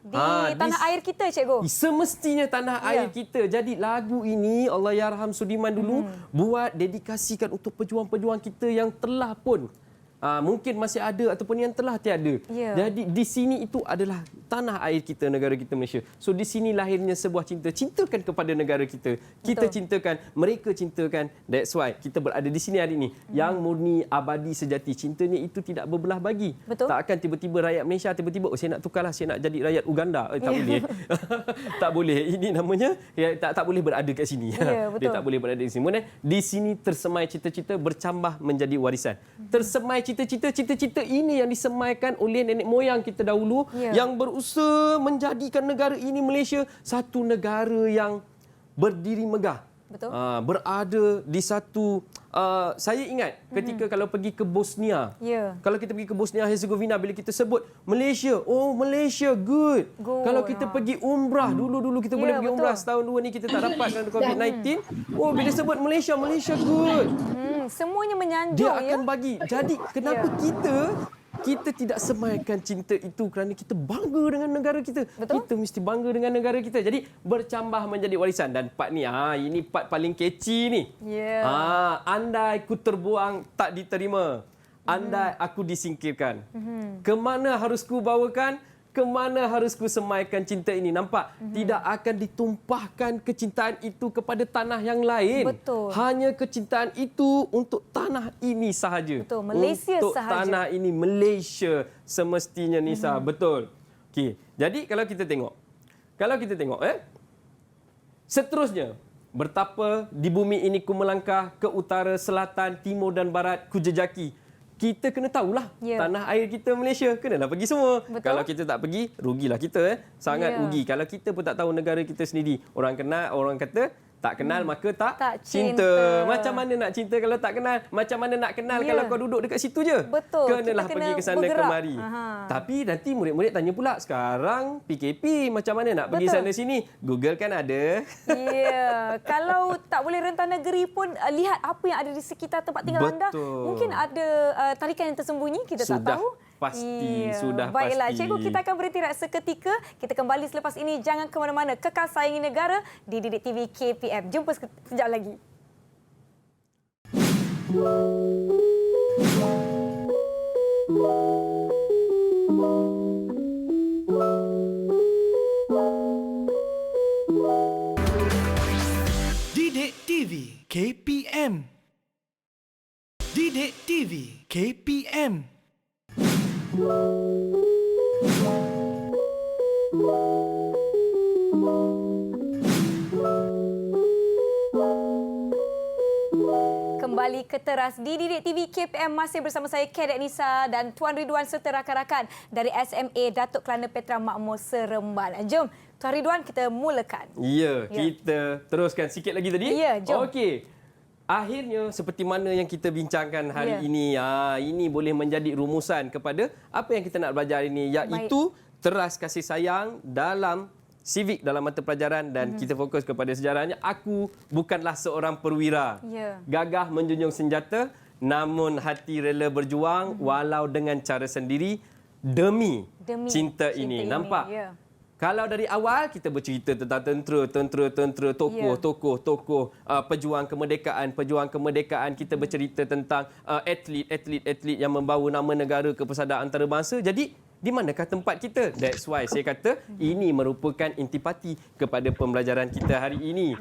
Di tanah air kita, cikgu. Semestinya tanah air kita. Jadi lagu ini Allahyarham Sudirman dulu buat dedikasikan untuk pejuang-pejuang kita yang telah pun mungkin masih ada ataupun yang telah tiada. Jadi di sini itu adalah tanah air kita, negara kita Malaysia. So di sini lahirnya sebuah cinta. Cintakan kepada negara kita. Kita cintakan, mereka cintakan. That's why kita berada di sini hari ini. Yang murni abadi sejati. Cintanya itu tidak berbelah bagi. Tak akan tiba-tiba rakyat Malaysia tiba-tiba saya nak tukarlah, saya nak jadi rakyat Uganda. Tak boleh. Tak boleh. Ini namanya tak boleh berada kat sini. Dia tak boleh berada di sini. Kemudian di sini tersemai cita-cita bercambah menjadi warisan. Tersemai cita-cita ini yang disemaikan oleh nenek moyang kita dahulu yang berusaha menjadikan negara ini Malaysia satu negara yang berdiri megah. Betul. Berada di satu saya ingat ketika kalau pergi ke Bosnia. Kalau kita pergi ke Bosnia Herzegovina, bila kita sebut Malaysia, oh Malaysia good. Kalau kita pergi umrah, dulu kita boleh pergi umrah, setahun dua ni kita tak dapat kerana COVID-19. Oh bila sebut Malaysia, Malaysia good. Semuanya menyanjung. Dia akan bagi. Jadi kenapa kita tidak semaikan cinta itu kerana kita bangga dengan negara kita. Kita mesti bangga dengan negara kita. Jadi bercambah menjadi warisan. Dan part ni, ini part paling catchy ni. Andai ku terbuang tak diterima. Andai aku disingkirkan. Kemana harus ku bawakan? Kemana harus ku semaikan cinta ini? Nampak? Tidak akan ditumpahkan kecintaan itu kepada tanah yang lain. Hanya kecintaan itu untuk tanah ini sahaja. Malaysia untuk sahaja. Tanah ini Malaysia semestinya, Nisa. Betul. Okey. Jadi kalau kita tengok seterusnya, betapa di bumi ini ku melangkah, ke utara, selatan, timur dan barat ku jejaki. Kita kena tahulah tanah air kita Malaysia, kenalah pergi semua. Kalau kita tak pergi, rugilah kita. Sangat rugi. Kalau kita pun tak tahu negara kita sendiri. Orang kenal, orang kata tak kenal maka tak cinta. Macam mana nak cinta kalau tak kenal? Macam mana nak kenal kalau kau duduk dekat situ je? Kenalah pergi ke sana kemari. Tapi nanti murid-murid tanya pula, sekarang PKP macam mana nak pergi sana sini? Google kan ada. Kalau tak boleh rentas negeri pun lihat apa yang ada di sekitar tempat tinggal anda. Mungkin ada tarikan yang tersembunyi, kita tak tahu. Sudah Baiklah, pasti. cikgu, kita akan berhenti seketika. Kita kembali selepas ini. Jangan ke mana-mana. Kekal sayangi negara di Didik TV KPM. Jumpa sekejap lagi. Didik TV KPM. Didik TV KPM. Kembali ke teras di Didik TV KPM, masih bersama saya Kadet Nisa dan Tuan Ridwan serta rakan-rakan dari SMA Datuk Kelana Petra Makmur Seremban. Jom Tuan Ridwan, kita mulakan. Kita teruskan sikit lagi tadi. Jom. Okey. Akhirnya seperti mana yang kita bincangkan hari ini, ini boleh menjadi rumusan kepada apa yang kita nak belajar hari ini, iaitu teras kasih sayang dalam civic, dalam mata pelajaran, dan kita fokus kepada sejarahnya. Aku bukanlah seorang perwira, gagah menjunjung senjata, namun hati rela berjuang walau dengan cara sendiri demi cinta ini. Nampak? Kalau dari awal kita bercerita tentang tentera, tokoh, pejuang kemerdekaan, kita bercerita tentang atlet yang membawa nama negara ke pesada antarabangsa. Jadi di manakah tempat kita? That's why saya kata ini merupakan intipati kepada pembelajaran kita hari ini.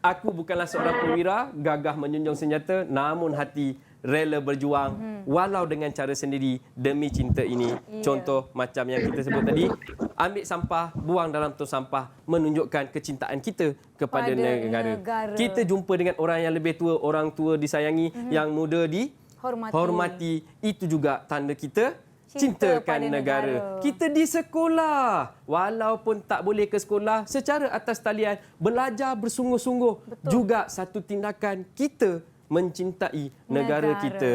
Aku bukanlah seorang perwira, gagah menjunjung senjata, namun hati rela berjuang walau dengan cara sendiri demi cinta ini. Contoh macam yang kita sebut tadi, ambil sampah, buang dalam tong sampah, menunjukkan kecintaan kita kepada negara. Kita jumpa dengan orang yang lebih tua, orang tua disayangi, yang muda dihormati. Itu juga tanda kita cintakan negara. Kita di sekolah, walaupun tak boleh ke sekolah secara atas talian, belajar bersungguh-sungguh juga satu tindakan kita mencintai negara kita.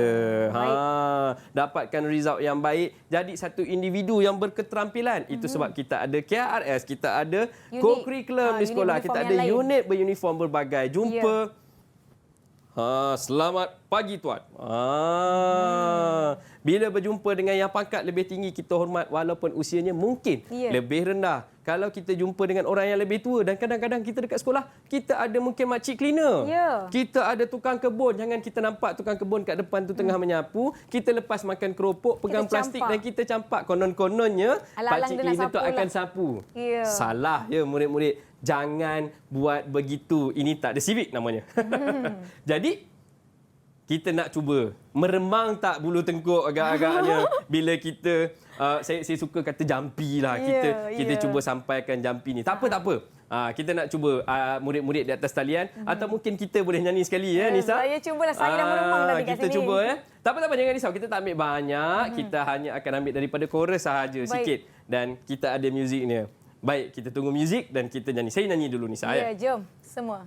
Dapatkan result yang baik, jadi satu individu yang berketerampilan. Itu sebab kita ada KRS, kita ada co-curriculum di sekolah, kita ada unit beruniform berbagai. Jumpa. Selamat pagi tuan. Bila berjumpa dengan yang pangkat lebih tinggi, kita hormat walaupun usianya mungkin lebih rendah. Kalau kita jumpa dengan orang yang lebih tua, dan kadang-kadang kita dekat sekolah, kita ada mungkin makcik cleaner. Kita ada tukang kebun. Jangan kita nampak tukang kebun kat depan tu tengah menyapu. Kita lepas makan keropok, pegang plastik dan kita campak. Konon-kononnya pakcik cleaner tu akan sapu. Salah ya murid-murid. Jangan buat begitu. Ini tak ada civic namanya. Jadi, kita nak cuba meremang tak bulu tengkuk agak-agaknya bila kita, saya suka kata jampi lah. Kita cuba sampaikan jampi ni. Tak apa. Kita nak cuba murid-murid di atas talian atau mungkin kita boleh nyanyi sekali ya Nisa. Saya cubalah, saya dah meremang dah dekat kita sini. Kita cuba ya. Tak apa, jangan risau. Kita tak ambil banyak. Kita hanya akan ambil daripada chorus sahaja sikit dan kita ada muziknya. Baik, kita tunggu muzik dan kita nyanyi. Saya nyanyi dulu Nisa. Ya, jom semua.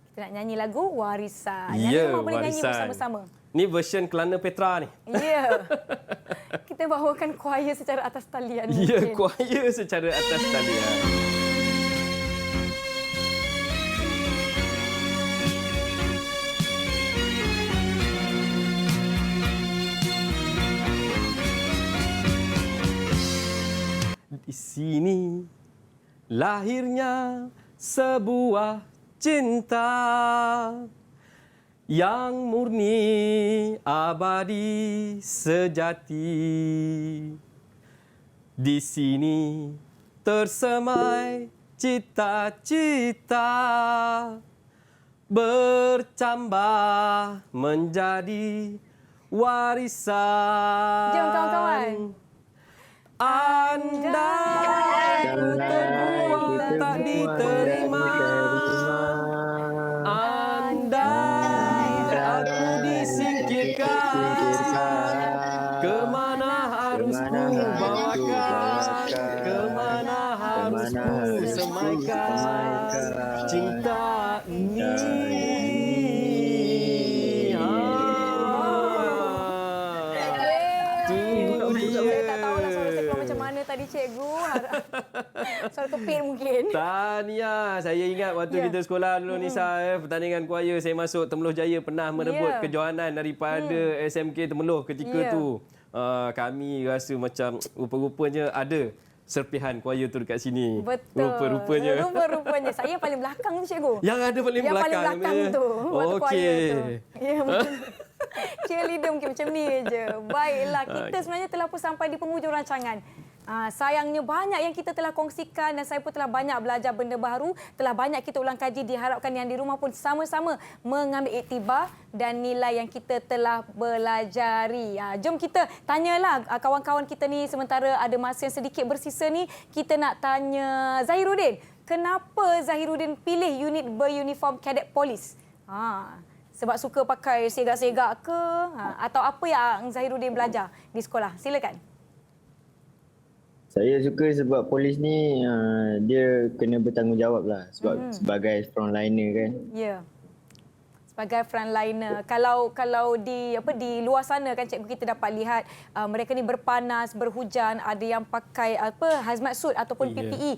Kita nak nyanyi lagu Warisan. Yang boleh nyanyi bersama-sama. Ni version Kelana Petra ni. Ya. Kita bawakan choir secara atas talian. Ya, choir secara atas talian. Di sini lahirnya sebuah cinta yang murni, abadi, sejati. Di sini tersemai cita-cita bercambah menjadi warisan. Jom kawan-kawan. Andai ku terbuang tak diterima, andai aku disingkirkan, kemana harus ku bawakan, kemana harus ku semaikan cinta ini. Tadi cikgu soal kepit mungkin. Tahniah. Saya ingat waktu kita sekolah dulu Nisa, pertandingan choir saya masuk Temeloh Jaya pernah merebut kejohanan daripada SMK Temeloh ketika tu. Kami rasa macam rupa-rupanya ada serpihan choir tu dekat sini. Betul. Rupa-rupanya. Saya paling belakang tu cikgu. Yang ada paling belakang. Yang paling belakang tu. Waktu choir tu. Ya, betul. Cheerleader mungkin macam ni je. Baiklah, kita sebenarnya telah pun sampai di penghujung rancangan. Sayangnya banyak yang kita telah kongsikan dan saya pun telah banyak belajar benda baru, telah banyak kita ulang kaji. Diharapkan yang di rumah pun sama-sama mengambil iktibar dan nilai yang kita telah belajari. Jom kita tanyalah kawan-kawan kita ni, sementara ada masa yang sedikit bersisa ni, kita nak tanya Zahiruddin. Kenapa Zahiruddin pilih unit beruniform kadet polis? Sebab suka pakai segak-segak ke? Atau apa yang Zahiruddin belajar di sekolah? Silakan. Saya suka sebab polis ni dia kena bertanggungjawab lah sebab sebagai frontliner kan. Ya. Sebagai frontliner. Kalau di luar sana kan cikgu, kita dapat lihat mereka ni berpanas, berhujan, ada yang pakai hazmat suit ataupun PPE.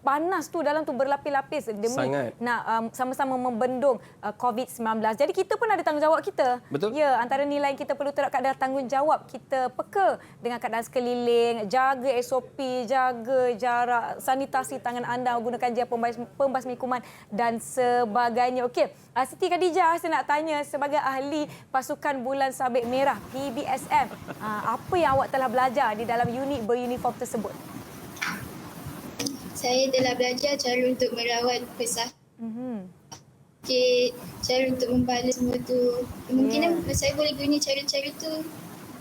Panas tu dalam tu berlapis-lapis demi nak sama-sama membendung COVID-19. Jadi kita pun ada tanggungjawab kita. Betul. Ya, antara nilai yang kita perlu terapkan adalah tanggungjawab kita peka dengan keadaan sekeliling, jaga SOP, jaga jarak, sanitasi tangan anda, gunakan gel pembasmi kuman dan sebagainya. Okey, Siti Khadijah, saya nak tanya sebagai ahli pasukan Bulan Sabit Merah PBSM, apa yang awak telah belajar di dalam unit beruniform tersebut? Saya telah belajar cara untuk merawat pesakit, cara untuk membalas semua tu. Kemungkinan saya boleh guna cara-cara tu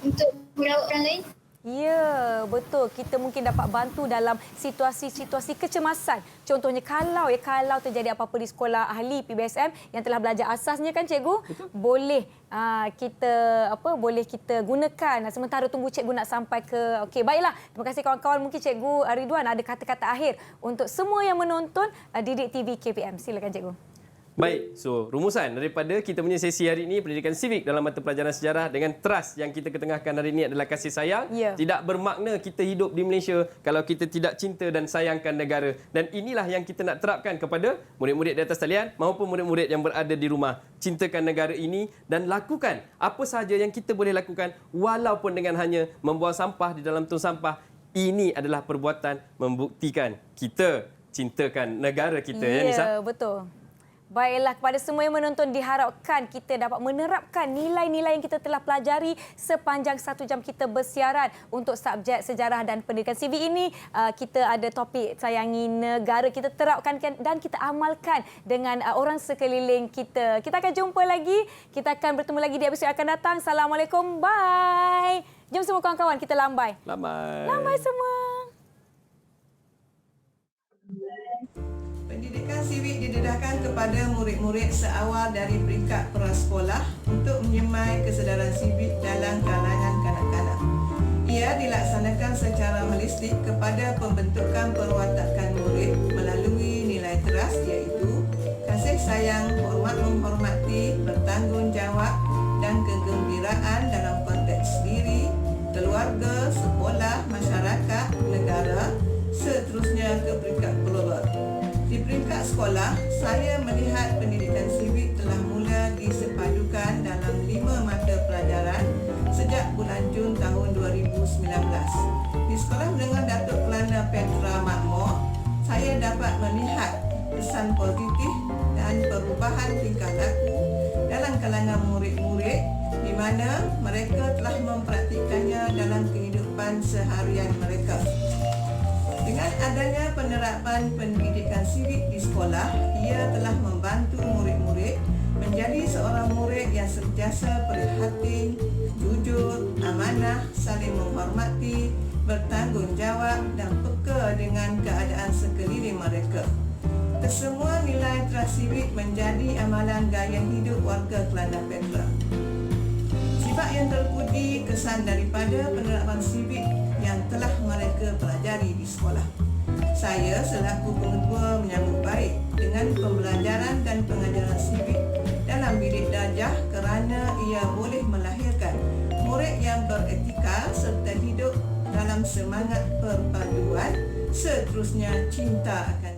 untuk merawat orang lain. Ya, betul. Kita mungkin dapat bantu dalam situasi-situasi kecemasan. Contohnya kalau terjadi apa-apa di sekolah ahli PBSM yang telah belajar asasnya kan cikgu, boleh kita gunakan sementara tunggu cikgu nak sampai ke. Okey, baiklah. Terima kasih kawan-kawan. Mungkin cikgu Ridwan ada kata-kata akhir untuk semua yang menonton Didik TV KPM. Silakan cikgu. Baik, so rumusan daripada kita punya sesi hari ini, pendidikan civic dalam mata pelajaran sejarah dengan trust yang kita ketengahkan hari ini adalah kasih sayang. Tidak bermakna kita hidup di Malaysia kalau kita tidak cinta dan sayangkan negara. Dan inilah yang kita nak terapkan kepada murid-murid di atas talian maupun murid-murid yang berada di rumah. Cintakan negara ini dan lakukan apa sahaja yang kita boleh lakukan walaupun dengan hanya membuang sampah di dalam tong sampah. Ini adalah perbuatan membuktikan kita cintakan negara kita. Ya, Nisa? Betul. Baiklah, kepada semua yang menonton diharapkan kita dapat menerapkan nilai-nilai yang kita telah pelajari sepanjang 1 jam kita bersiaran untuk subjek sejarah dan pendidikan civic ini. Kita ada topik sayangi negara, kita terapkan dan kita amalkan dengan orang sekeliling kita. Kita akan jumpa lagi, kita akan bertemu lagi di episod akan datang. Assalamualaikum, bye. Jom semua kawan-kawan, kita lambai. Lambai semua. Pendidikan civic didedahkan kepada murid-murid seawal dari peringkat prasekolah untuk menyemai kesedaran civic dalam kalangan kanak-kanak. Ia dilaksanakan secara holistik kepada pembentukan perwatakan murid melalui nilai teras iaitu kasih sayang, hormat menghormati, bertanggungjawab dan kegembiraan dalam konteks diri, keluarga, sekolah, masyarakat, negara, seterusnya ke peringkat global. Di peringkat sekolah, saya melihat pendidikan civic telah mula disepadukan dalam 5 mata pelajaran sejak bulan Jun tahun 2019. Di Sekolah Menengah Datuk Kelana Petra Makmur, saya dapat melihat kesan positif dan perubahan tingkah laku dalam kalangan murid-murid di mana mereka telah mempraktikannya dalam kehidupan seharian mereka. Dengan adanya penerapan pendidikan civic di sekolah, ia telah membantu murid-murid menjadi seorang murid yang sentiasa prihatin, jujur, amanah, saling menghormati, bertanggungjawab dan peka dengan keadaan sekeliling mereka. Kesemua nilai trust civic menjadi amalan gaya hidup warga Kelana Petra. Sifat yang terpuji kesan daripada penerapan civic yang telah mereka pelajari di sekolah. Saya selaku pengetua menyambut baik dengan pembelajaran dan pengajaran civic dalam bilik darjah kerana ia boleh melahirkan murid yang beretika serta hidup dalam semangat perpaduan, seterusnya cinta akan